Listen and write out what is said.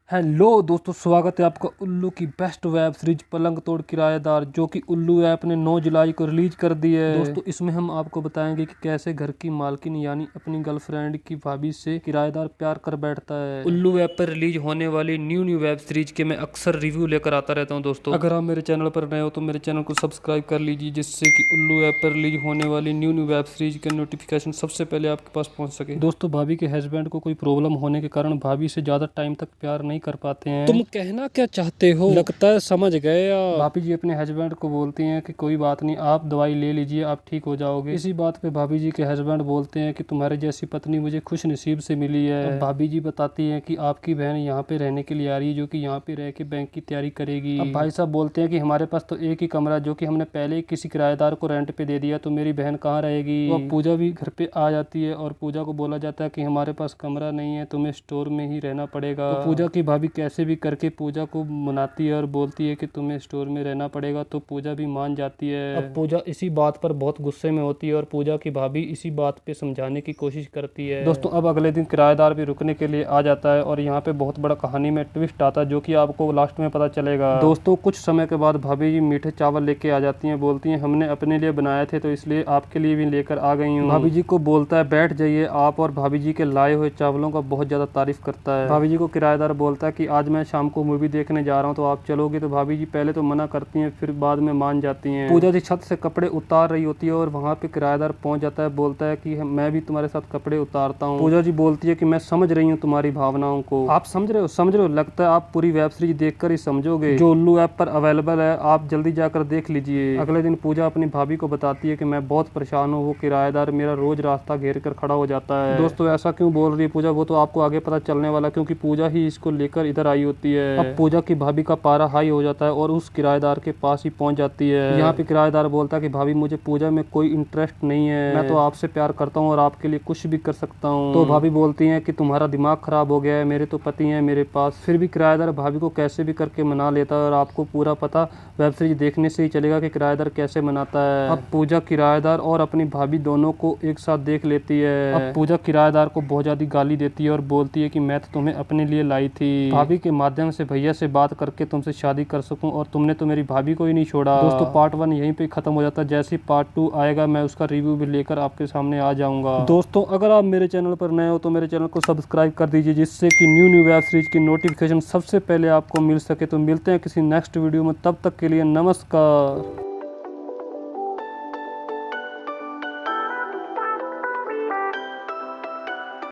Hello दोस्तों, स्वागत है आपका उल्लू की बेस्ट वेब सीरीज पलंग तोड़ किराएदार, जो कि उल्लू ऐप ने 9 जुलाई को रिलीज कर दी है। दोस्तों, इसमें हम आपको बताएंगे कि कैसे घर की मालकिन यानी अपनी गर्लफ्रेंड की भाभी से किराएदार प्यार कर बैठता है। उल्लू ऐप पर रिलीज होने वाली न्यू वेब सीरीज के मैं अक्सर रिव्यू लेकर आता रहता हूँ। दोस्तों, अगर आप मेरे चैनल पर नए हो तो मेरे चैनल को सब्सक्राइब कर लीजिए, जिससे कि उल्लू ऐप पर रिलीज होने वाली न्यू वेब सीरीज के नोटिफिकेशन सबसे पहले आपके पास पहुंच सके। दोस्तों, भाभी के हस्बैंड को कोई प्रॉब्लम होने के कारण भाभी से ज्यादा टाइम तक प्यार नहीं कर पाते हैं। तुम कहना क्या चाहते हो? लगता है समझ गए आप। भाभी जी अपने हस्बैंड को बोलती हैं कि कोई बात नहीं, आप दवाई ले लीजिए, आप ठीक हो जाओगे। इसी बात पे भाभी जी के हस्बैंड बोलते हैं कि तुम्हारे जैसी पत्नी मुझे खुश नसीब से मिली है। भाभी जी बताती हैं कि आपकी बहन यहाँ पे रहने के लिए आ रही है, जो कि यहाँ पे रह के बैंक की तैयारी करेगी। अब भाई साहब बोलते हैं कि हमारे पास तो एक ही कमरा, जो कि हमने पहले ही किसी किराएदार को रेंट पे दे दिया, तो मेरी बहन कहाँ रहेगी। तो अब पूजा भी घर पे आ जाती है और पूजा को बोला जाता है कि हमारे पास कमरा नहीं है, तुम्हें स्टोर में ही रहना पड़ेगा। तो पूजा की भाभी कैसे भी करके पूजा को मनाती है और बोलती है कि तुम्हें स्टोर में रहना पड़ेगा, तो पूजा भी मान जाती है। अब पूजा इसी बात पर बहुत गुस्से में होती है और पूजा की भाभी इसी बात पे समझाने की कोशिश करती है। दोस्तों, अब अगले दिन किराएदार भी रुकने के लिए आ जाता है और यहाँ पे बहुत बड़ा कहानी में ट्विस्ट आता है, जो कि आपको लास्ट में पता चलेगा। दोस्तों, कुछ समय के बाद भाभी जी मीठे चावल लेके आ जाती हैं, बोलती हैं हमने अपने लिए बनाए थे, तो इसलिए आपके लिए भी लेकर आ गई हूँ। भाभी जी को बोलता है बैठ जाइए आप, और भाभी जी के लाए हुए चावलों का बहुत ज्यादा तारीफ करता है। भाभी जी को किराएदार बोलता है कि आज मैं शाम को मूवी देखने जा रहा हूँ, तो आप चलोगे। तो भाभी जी पहले तो मना करती हैं, फिर बाद में मान जाती हैं। पूजा जी छत से कपड़े उतार रही होती है और वहाँ पे किराएदार पहुंच जाता है, बोलता है कि मैं भी तुम्हारे साथ कपड़े उतारता हूँ। पूजा जी बोलती है कि मैं समझ रही हूँ तुम्हारी भावनाओं को। आप समझ रहे हो, लगता है आप पूरी वेब सीरीज देखकर ही समझोगे, जो उल्लू ऐप पर अवेलेबल है, आप जल्दी जाकर देख लीजिए। अगले दिन पूजा अपनी भाभी को बताती है कि मैं बहुत परेशान हूँ, वो किराएदार मेरा रोज रास्ता घेर कर खड़ा हो जाता है। दोस्तों, ऐसा क्यों बोल रही है पूजा, वो तो आपको आगे पता चलने वाला, क्योंकि पूजा ही इसको लेकर इधर आई होती है। अब पूजा की भाभी का पारा हाई हो जाता है और उस किराएदार के पास ही पहुंच जाती है। यहाँ पे किराएदार बोलता है कि भाभी मुझे पूजा में कोई इंटरेस्ट नहीं है, मैं तो आपसे प्यार करता हूँ और आपके लिए कुछ भी कर सकता हूँ। तो भाभी बोलती है कि तुम्हारा दिमाग खराब हो गया है, मेरे तो पति हैं मेरे पास। फिर भी किराएदार भाभी को कैसे भी करके मना लेता है और आपको पूरा पता वेब सीरीज देखने से ही चलेगा कि किराएदार कैसे मनाता है। अब पूजा किराएदार और अपनी भाभी दोनों को एक साथ देख लेती है। अब पूजा किराएदार को बहुत ज्यादा गाली देती है और बोलती है कि मैं तो तुम्हें अपने लिए लाई थी, भाभी के माध्यम से भैया से बात करके तुमसे शादी कर सकूं, और तुमने तो मेरी भाभी को ही नहीं छोड़ा। दोस्तों, पार्ट 1 यहीं पे खत्म हो जाता है। जैसे पार्ट 2 आएगा, मैं उसका रिव्यू भी लेकर आपके सामने आ जाऊंगा। दोस्तों, अगर आप मेरे चैनल पर नए हो तो मेरे चैनल को सब्सक्राइब कर दीजिए, जिससे कि न्यू वेब सीरीज की नोटिफिकेशन सबसे पहले आपको मिल सके। तो मिलते हैं किसी नेक्स्ट वीडियो में, तब तक के लिए नमस्कार।